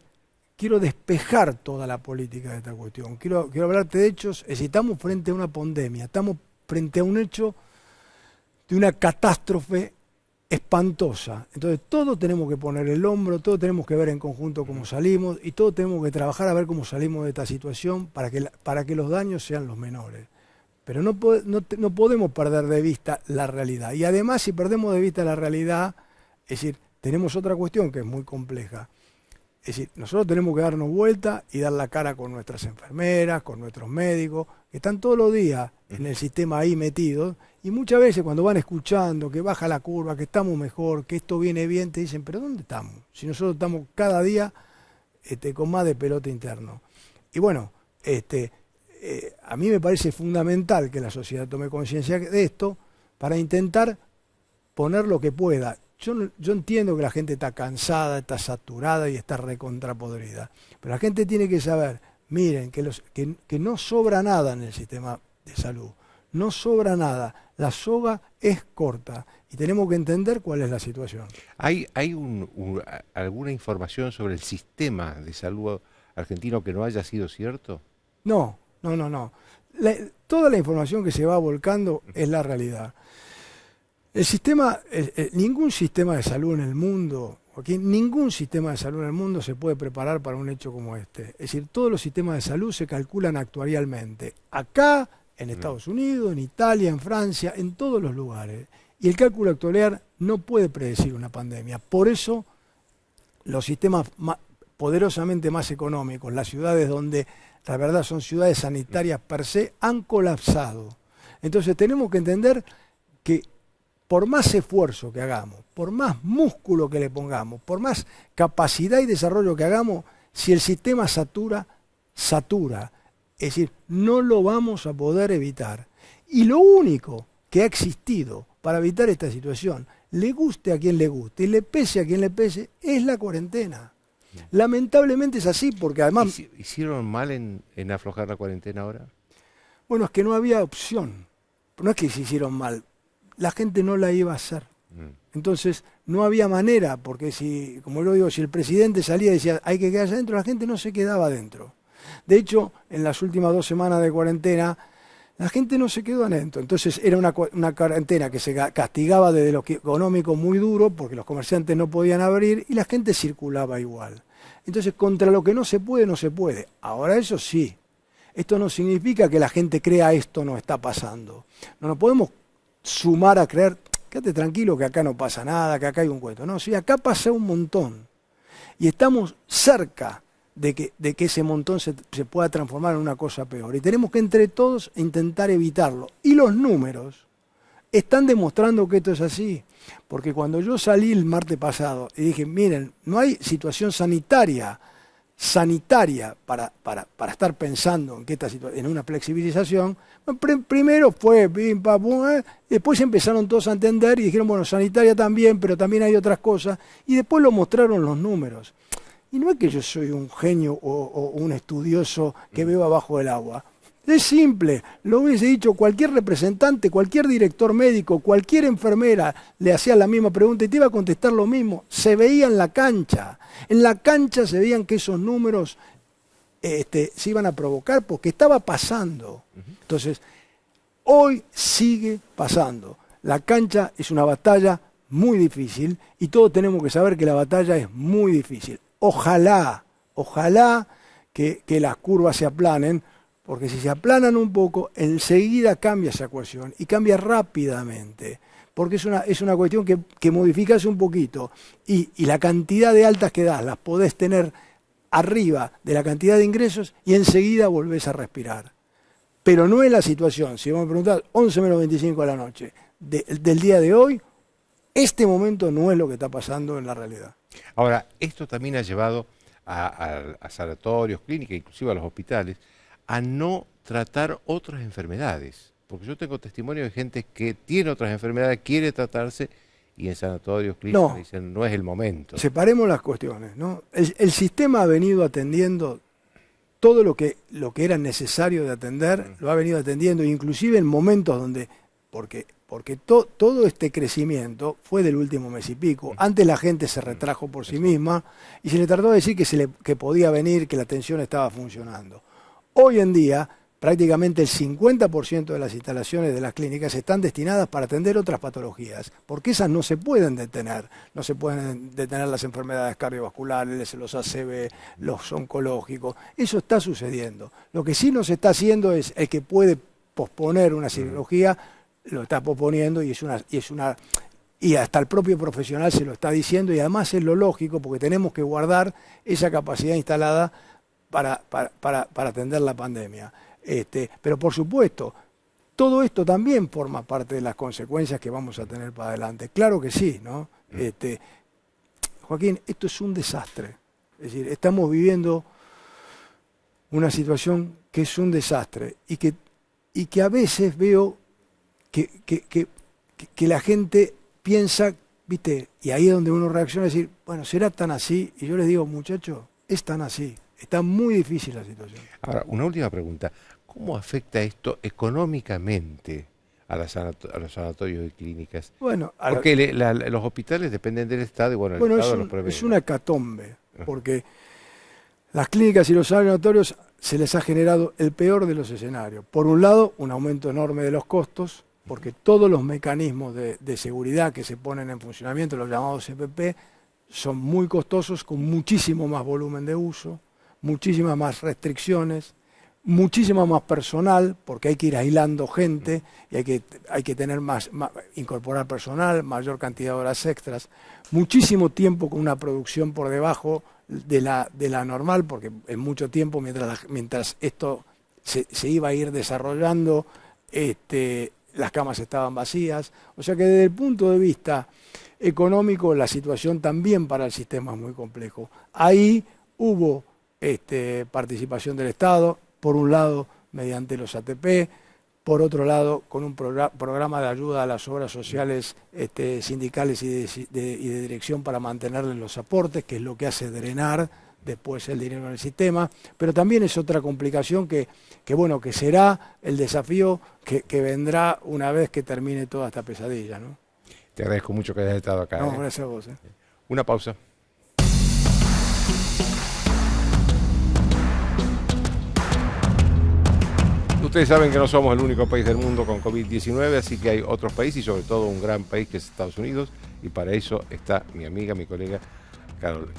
quiero despejar toda la política de esta cuestión. Quiero hablarte de hechos. Es decir, estamos frente a una pandemia, estamos frente a un hecho de una catástrofe espantosa. Entonces todos tenemos que poner el hombro, todos tenemos que ver en conjunto cómo salimos y todos tenemos que trabajar a ver cómo salimos de esta situación para que los daños sean los menores. Pero no podemos perder de vista la realidad. Y además, si perdemos de vista la realidad, es decir, tenemos otra cuestión que es muy compleja. Es decir, nosotros tenemos que darnos vuelta y dar la cara con nuestras enfermeras, con nuestros médicos, que están todos los días en el sistema ahí metidos, y muchas veces cuando van escuchando que baja la curva, que estamos mejor, que esto viene bien, te dicen, pero ¿dónde estamos? Si nosotros estamos cada día con más de pelota interno. Y bueno, a mí me parece fundamental que la sociedad tome conciencia de esto para intentar poner lo que pueda. Yo entiendo que la gente está cansada, está saturada y está recontrapodrida, pero la gente tiene que saber, miren, que no sobra nada en el sistema de salud, no sobra nada, la soga es corta y tenemos que entender cuál es la situación. ¿Hay alguna información sobre el sistema de salud argentino que no haya sido cierto? No. Toda la información que se va volcando es la realidad. El sistema, ningún sistema de salud en el mundo, Joaquín, ningún sistema de salud en el mundo se puede preparar para un hecho como este. Es decir, todos los sistemas de salud se calculan actuarialmente. Acá, en Estados Unidos, en Italia, en Francia, en todos los lugares. Y el cálculo actuarial no puede predecir una pandemia. Por eso, los sistemas poderosamente más económicos, las ciudades donde la verdad son ciudades sanitarias per se, han colapsado. Entonces tenemos que entender que por más esfuerzo que hagamos, por más músculo que le pongamos, por más capacidad y desarrollo que hagamos, si el sistema satura, satura. Es decir, no lo vamos a poder evitar. Y lo único que ha existido para evitar esta situación, le guste a quien le guste y le pese a quien le pese, es la cuarentena. Lamentablemente es así, porque además... ¿Hicieron mal en aflojar la cuarentena ahora? Bueno, es que no había opción. No es que se hicieron mal, la gente no la iba a hacer. Entonces no había manera, porque si, como yo digo, si el presidente salía y decía hay que quedarse adentro, la gente no se quedaba adentro. De hecho, en las últimas 2 semanas de cuarentena, la gente no se quedó adentro. Entonces era una cuarentena que se castigaba desde lo económico muy duro, porque los comerciantes no podían abrir y la gente circulaba igual. Entonces, contra lo que no se puede, no se puede. Ahora eso sí, esto no significa que la gente crea esto no está pasando. No nos podemos sumar a creer, quédate tranquilo que acá no pasa nada, que acá hay un cuento. No, sí, acá pasa un montón. Y estamos cerca de que ese montón se pueda transformar en una cosa peor. Y tenemos que entre todos intentar evitarlo. Y los números están demostrando que esto es así. Porque cuando yo salí el martes pasado y dije, miren, no hay situación sanitaria para estar pensando en que en una flexibilización, primero fue pim, pam, pum, después empezaron todos a entender y dijeron, bueno, sanitaria también, pero también hay otras cosas, y después lo mostraron los números. Y no es que yo soy un genio o un estudioso que veo abajo del agua. Es simple, lo hubiese dicho cualquier representante, cualquier director médico, cualquier enfermera, le hacía la misma pregunta y te iba a contestar lo mismo. Se veía en la cancha. En la cancha se veían que esos números se iban a provocar porque estaba pasando. Entonces, hoy sigue pasando. La cancha es una batalla muy difícil y todos tenemos que saber que la batalla es muy difícil. Ojalá que las curvas se aplanen, porque si se aplanan un poco, enseguida cambia esa ecuación y cambia rápidamente, porque es una cuestión que modificas un poquito y la cantidad de altas que das las podés tener arriba de la cantidad de ingresos y enseguida volvés a respirar. Pero no es la situación, si vamos a preguntar 11 menos 25 de la noche, del día de hoy, este momento no es lo que está pasando en la realidad. Ahora, esto también ha llevado a sanatorios, clínicas, inclusive a los hospitales, a no tratar otras enfermedades. Porque yo tengo testimonio de gente que tiene otras enfermedades, quiere tratarse, y en sanatorios, clínicas dicen, no es el momento. Separemos las cuestiones, ¿no? El sistema ha venido atendiendo todo lo que era necesario de atender, lo ha venido atendiendo, inclusive en momentos donde, porque todo este crecimiento fue del último mes y pico. Antes la gente se retrajo por sí misma y se le trató de decir que podía venir, que la atención estaba funcionando. Hoy en día, prácticamente el 50% de las instalaciones de las clínicas están destinadas para atender otras patologías, porque esas no se pueden detener. No se pueden detener las enfermedades cardiovasculares, los ACV, los oncológicos. Eso está sucediendo. Lo que sí no se está haciendo es el que puede posponer una cirugía, lo está posponiendo y es una y hasta el propio profesional se lo está diciendo, y además es lo lógico porque tenemos que guardar esa capacidad instalada para atender la pandemia. Pero por supuesto, todo esto también forma parte de las consecuencias que vamos a tener para adelante. Claro que sí, ¿no? Joaquín, esto es un desastre. Es decir, estamos viviendo una situación que es un desastre y que a veces veo que la gente piensa, ¿viste? Y ahí es donde uno reacciona y decir, bueno, ¿será tan así? Y yo les digo, muchachos, es tan así. Está muy difícil la situación. Ahora, una última pregunta. ¿Cómo afecta esto económicamente a los sanatorios y clínicas? Bueno, porque los hospitales dependen del Estado y bueno, el Estado los prevé. Es una hecatombe, porque las clínicas y los sanatorios se les ha generado el peor de los escenarios. Por un lado, un aumento enorme de los costos, porque todos los mecanismos de seguridad que se ponen en funcionamiento, los llamados CPP, son muy costosos, con muchísimo más volumen de uso, muchísimas más restricciones, muchísimo más personal, porque hay que ir aislando gente y hay que tener incorporar personal, mayor cantidad de horas extras, muchísimo tiempo con una producción por debajo de la normal, porque en mucho tiempo, mientras esto se iba a ir desarrollando, las camas estaban vacías. O sea que desde el punto de vista económico, la situación también para el sistema es muy complejo. Ahí hubo participación del Estado, por un lado mediante los ATP, por otro lado con un programa de ayuda a las obras sociales sindicales y de dirección para mantenerles los aportes, que es lo que hace drenar después el dinero en el sistema, pero también es otra complicación que será el desafío que vendrá una vez que termine toda esta pesadilla, ¿no? Te agradezco mucho que hayas estado acá. No, gracias a vos. Una pausa. Ustedes saben que no somos el único país del mundo con COVID-19, así que hay otros países y sobre todo un gran país que es Estados Unidos, y para eso está mi amiga, mi colega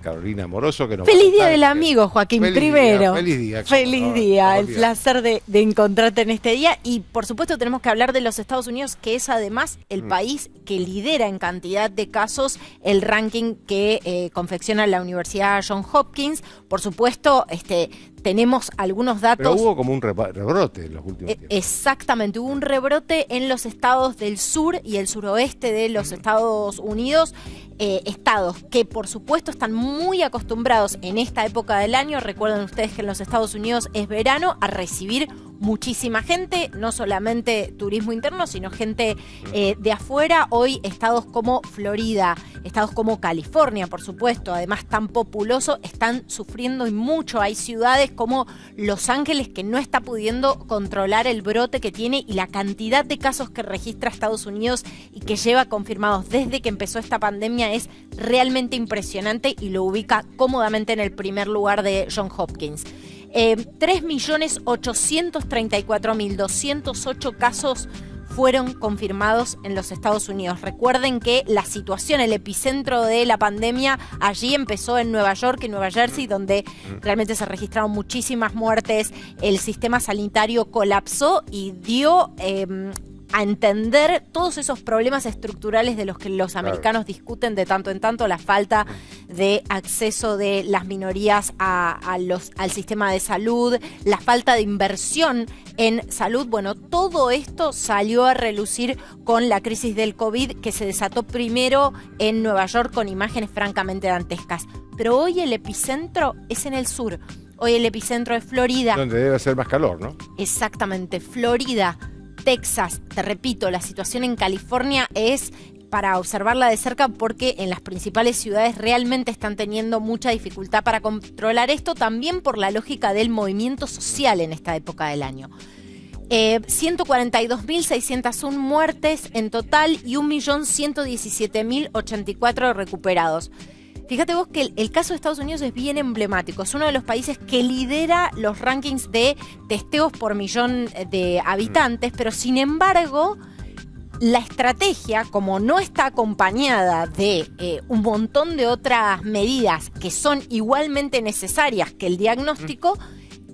Carolina Moroso, que nos Feliz Día del Amigo, Joaquín, primero. Feliz día. Feliz día, el placer de encontrarte en este día. Y por supuesto tenemos que hablar de los Estados Unidos, que es además el país que lidera en cantidad de casos el ranking que confecciona la Universidad Johns Hopkins. Por supuesto, tenemos algunos datos. Pero hubo como un rebrote en los últimos tiempos. Exactamente, hubo un rebrote en los estados del sur y el suroeste de los Estados Unidos, estados que por supuesto están muy acostumbrados en esta época del año. Recuerden ustedes que en los Estados Unidos es verano, a recibir muchísima gente, no solamente turismo interno, sino gente de afuera. Hoy estados como Florida, estados como California, por supuesto, además tan populoso, están sufriendo y mucho. Hay ciudades como Los Ángeles que no está pudiendo controlar el brote que tiene y la cantidad de casos que registra Estados Unidos y que lleva confirmados desde que empezó esta pandemia es realmente impresionante y lo ubica cómodamente en el primer lugar de Johns Hopkins. 3.834.208 casos fueron confirmados en los Estados Unidos. Recuerden que la situación, el epicentro de la pandemia, allí empezó en Nueva York y Nueva Jersey, donde realmente se registraron muchísimas muertes. El sistema sanitario colapsó y dio a entender todos esos problemas estructurales de los que los americanos discuten de tanto en tanto, la falta de acceso de las minorías al sistema de salud, la falta de inversión en salud. Bueno, todo esto salió a relucir con la crisis del COVID, que se desató primero en Nueva York con imágenes francamente dantescas. Pero hoy el epicentro es en el sur. Hoy el epicentro es Florida. Donde debe hacer más calor, ¿no? Exactamente, Florida, Texas. Te repito, la situación en California es para observarla de cerca porque en las principales ciudades realmente están teniendo mucha dificultad para controlar esto, también por la lógica del movimiento social en esta época del año. 142.601 muertes en total y 1.117.084 recuperados. Fíjate vos que el caso de Estados Unidos es bien emblemático. Es uno de los países que lidera los rankings de testeos por millón de habitantes, pero sin embargo, la estrategia, como no está acompañada de un montón de otras medidas que son igualmente necesarias que el diagnóstico,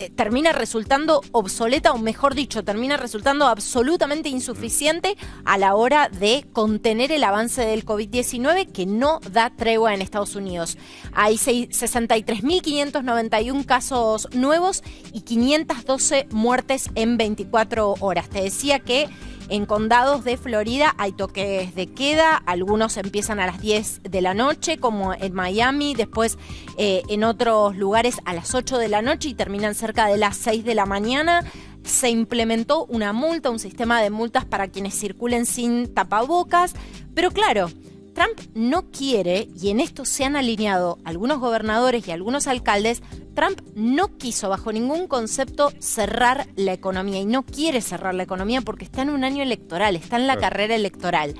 termina resultando obsoleta, o mejor dicho, termina resultando absolutamente insuficiente a la hora de contener el avance del COVID-19, que no da tregua en Estados Unidos. Hay 63.591 casos nuevos y 512 muertes en 24 horas. Te decía que en condados de Florida hay toques de queda, algunos empiezan a las 10 de la noche, como en Miami, después en otros lugares a las 8 de la noche y terminan cerca de las 6 de la mañana. Se implementó una multa, un sistema de multas para quienes circulen sin tapabocas, pero claro, Trump no quiere, y en esto se han alineado algunos gobernadores y algunos alcaldes, Trump no quiso bajo ningún concepto cerrar la economía, y no quiere cerrar la economía porque está en un año electoral, está en la carrera electoral.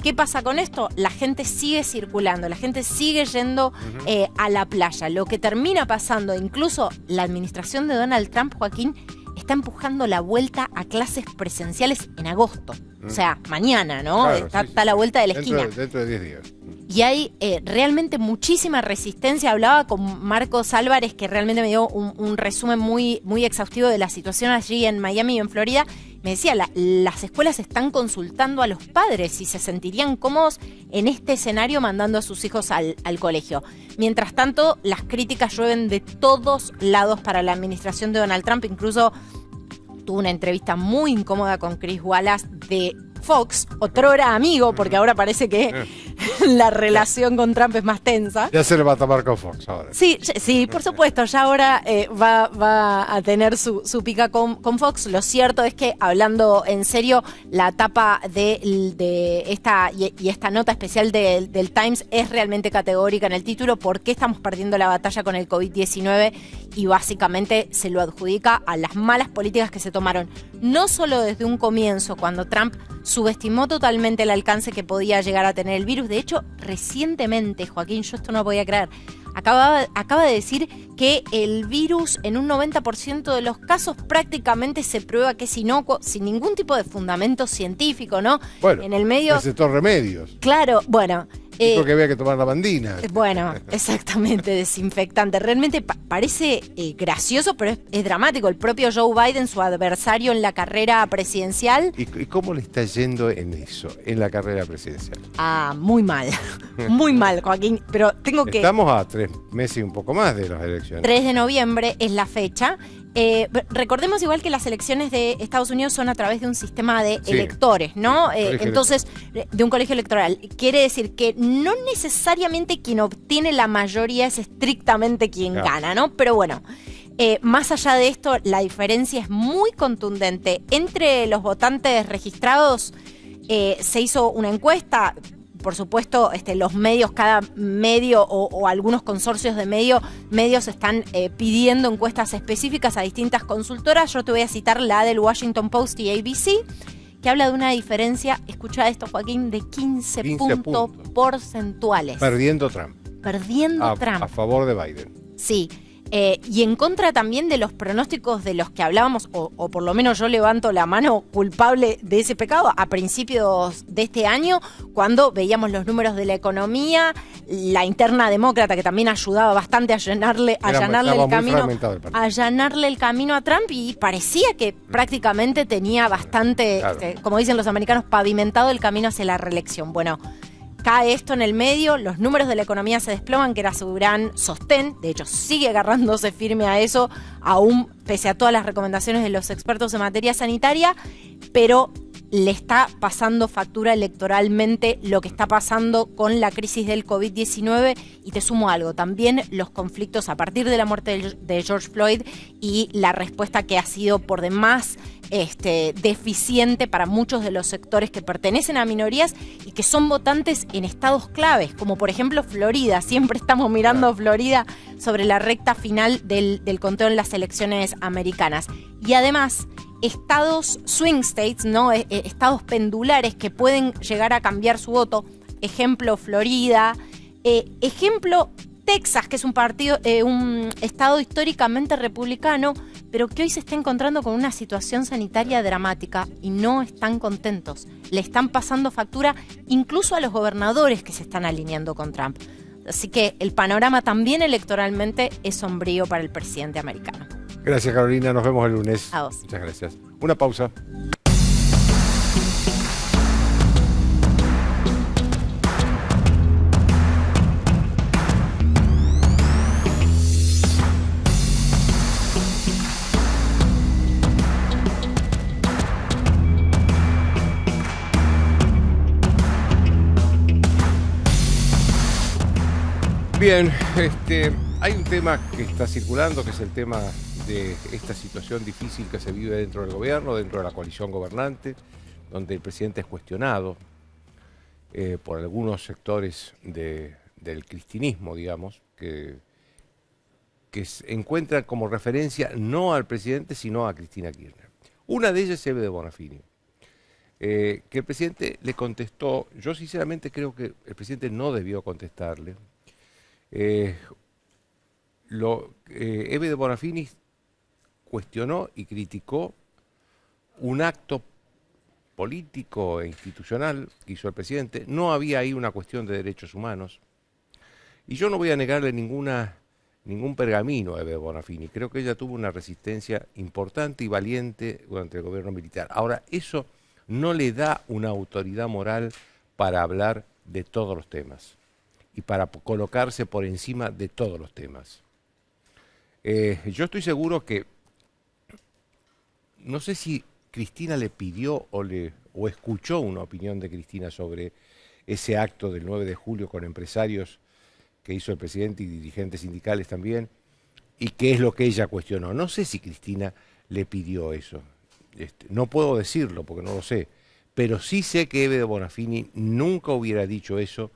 ¿Qué pasa con esto? La gente sigue circulando, la gente sigue yendo a la playa. Lo que termina pasando, incluso la administración de Donald Trump, Joaquín, está empujando la vuelta a clases presenciales en agosto. O sea, mañana, ¿no? Claro, está a la vuelta de la esquina. Dentro de 10 días. Y hay realmente muchísima resistencia. Hablaba con Marcos Álvarez, que realmente me dio un resumen muy, muy exhaustivo de la situación allí en Miami y en Florida. Me decía, las escuelas están consultando a los padres si se sentirían cómodos en este escenario mandando a sus hijos al colegio. Mientras tanto, las críticas llueven de todos lados para la administración de Donald Trump. Incluso tuvo una entrevista muy incómoda con Chris Wallace de Fox, otrora amigo, porque ahora parece que la relación con Trump es más tensa. Ya se le va a tapar con Fox ahora. Sí, por supuesto, ya ahora va a tener su pica con Fox. Lo cierto es que, hablando en serio, la tapa de esta y esta nota especial del Times es realmente categórica en el título: ¿por qué estamos perdiendo la batalla con el COVID-19? Y básicamente se lo adjudica a las malas políticas que se tomaron, no solo desde un comienzo, cuando Trump subestimó totalmente el alcance que podía llegar a tener el virus. De hecho, recientemente, Joaquín, yo esto no podía creer, acaba de decir que el virus en un 90% de los casos prácticamente se prueba que es inocuo, sin ningún tipo de fundamento científico, ¿no? Bueno, en el medio recetó remedios. Claro, bueno. Dijo que había que tomar lavandina. Bueno, exactamente, desinfectante. Realmente parece gracioso, pero es dramático. El propio Joe Biden, su adversario en la carrera presidencial. ¿Y cómo le está yendo en eso, en la carrera presidencial? Muy mal. Muy mal, Joaquín. Pero tengo que... Estamos a 3 meses y un poco más de las elecciones. 3 de noviembre es la fecha. Recordemos igual que las elecciones de Estados Unidos son a través de un sistema de electores, ¿no? Entonces, de un colegio electoral. Quiere decir que no necesariamente quien obtiene la mayoría es estrictamente quien gana, ¿no? Pero bueno, más allá de esto, la diferencia es muy contundente. Entre los votantes registrados se hizo una encuesta. Por supuesto, los medios, cada medio o algunos consorcios de medios están pidiendo encuestas específicas a distintas consultoras. Yo te voy a citar la del Washington Post y ABC, que habla de una diferencia, escucha esto, Joaquín, de 15 puntos porcentuales. Perdiendo Trump. Trump. A favor de Biden. Sí. Y en contra también de los pronósticos de los que hablábamos, o por lo menos yo levanto la mano culpable de ese pecado a principios de este año, cuando veíamos los números de la economía, la interna demócrata, que también ayudaba bastante a allanarle el camino a Trump, y parecía que prácticamente tenía bastante, como dicen los americanos, pavimentado el camino hacia la reelección. Bueno, cae esto en el medio, los números de la economía se desploman, que era su gran sostén. De hecho, sigue agarrándose firme a eso, aún pese a todas las recomendaciones de los expertos en materia sanitaria, pero le está pasando factura electoralmente lo que está pasando con la crisis del COVID-19. Y te sumo algo, también los conflictos a partir de la muerte de George Floyd y la respuesta que ha sido por demás deficiente para muchos de los sectores que pertenecen a minorías y que son votantes en estados claves, como por ejemplo Florida. Siempre estamos mirando Florida sobre la recta final del conteo en las elecciones americanas. Y además, estados swing states, ¿no? Estados pendulares que pueden llegar a cambiar su voto. Ejemplo, Florida. Ejemplo, Texas, que es un estado históricamente republicano, pero que hoy se está encontrando con una situación sanitaria dramática y no están contentos. Le están pasando factura incluso a los gobernadores que se están alineando con Trump. Así que el panorama también electoralmente es sombrío para el presidente americano. Gracias, Carolina. Nos vemos el lunes. A vos. Muchas gracias. Una pausa. Bien, hay un tema que está circulando, que es el tema de esta situación difícil que se vive dentro del gobierno, dentro de la coalición gobernante, donde el presidente es cuestionado por algunos sectores del cristinismo, digamos, que se encuentran como referencia no al presidente, sino a Cristina Kirchner. Una de ellas es Eve de Bonafini, que el presidente le contestó. Yo sinceramente creo que el presidente no debió contestarle. Eve de Bonafini cuestionó y criticó un acto político e institucional que hizo el presidente. No había ahí una cuestión de derechos humanos. Y yo no voy a negarle ningún pergamino a Eve de Bonafini. Creo que ella tuvo una resistencia importante y valiente durante el gobierno militar. Ahora, eso no le da una autoridad moral para hablar de todos los temas y para colocarse por encima de todos los temas. Yo estoy seguro que, no sé si Cristina le pidió o escuchó una opinión de Cristina sobre ese acto del 9 de julio con empresarios que hizo el presidente y dirigentes sindicales también, y qué es lo que ella cuestionó. No sé si Cristina le pidió eso. No puedo decirlo porque no lo sé, pero sí sé que Eve de Bonafini nunca hubiera dicho eso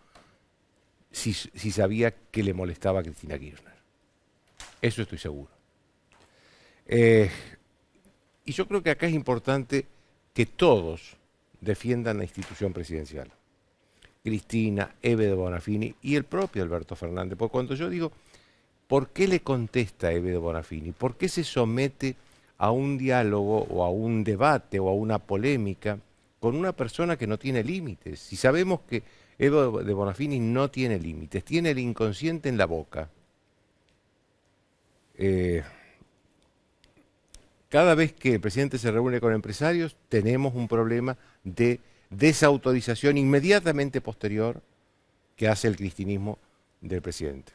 si sabía que le molestaba a Cristina Kirchner. Eso estoy seguro. Y yo creo que acá es importante que todos defiendan la institución presidencial. Cristina, Eve de Bonafini y el propio Alberto Fernández. Porque cuando yo digo, ¿por qué le contesta Eve de Bonafini? ¿Por qué se somete a un diálogo o a un debate o a una polémica con una persona que no tiene límites? Si sabemos que Eve de Bonafini no tiene límites, tiene el inconsciente en la boca. Cada vez que el presidente se reúne con empresarios, tenemos un problema de desautorización inmediatamente posterior que hace el cristinismo del presidente.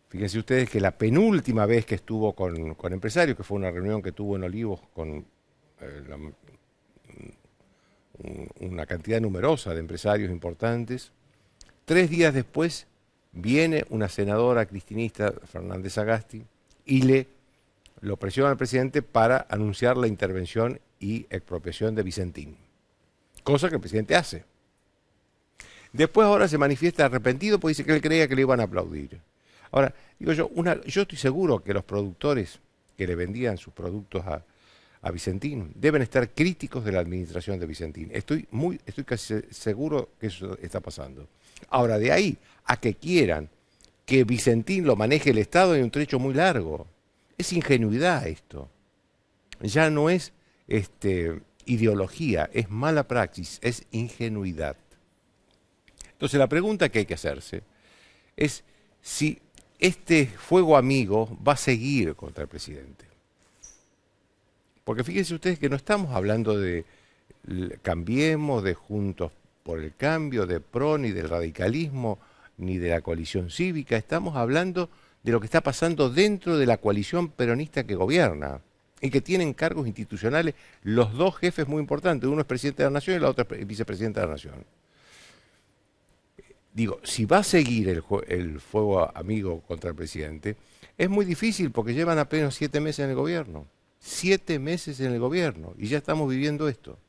Fíjense ustedes que la penúltima vez que estuvo con empresarios, que fue una reunión que tuvo en Olivos con una cantidad numerosa de empresarios importantes, 3 días después viene una senadora cristinista, Fernández Sagasti, y lo presiona al presidente para anunciar la intervención y expropiación de Vicentín, cosa que el presidente hace. Después ahora se manifiesta arrepentido porque dice que él creía que le iban a aplaudir. Ahora, digo yo estoy seguro que los productores que le vendían sus productos a Vicentín deben estar críticos de la administración de Vicentín. Estoy casi seguro que eso está pasando. Ahora, de ahí a que quieran que Vicentín lo maneje el Estado hay un trecho muy largo. Es ingenuidad esto. Ya no es ideología, es mala praxis, es ingenuidad. Entonces la pregunta que hay que hacerse es si este fuego amigo va a seguir contra el presidente. Porque fíjense ustedes que no estamos hablando de Cambiemos, de Juntos por el Cambio, de PRO, ni del radicalismo, ni de la coalición cívica. Estamos hablando de lo que está pasando dentro de la coalición peronista que gobierna y que tienen cargos institucionales los dos jefes muy importantes. Uno es presidente de la Nación y la otra es vicepresidenta de la Nación. Digo, si va a seguir el fuego amigo contra el presidente, es muy difícil porque llevan apenas 7 meses en el gobierno. 7 meses en el gobierno y ya estamos viviendo esto.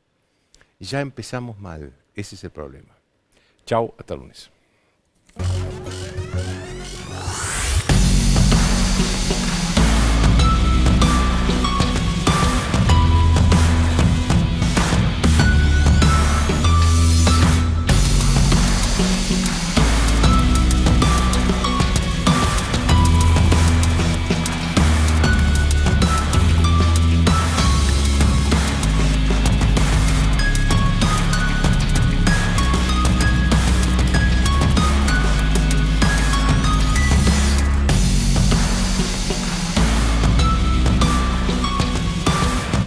Ya empezamos mal. Ese es el problema. Chau, hasta el lunes.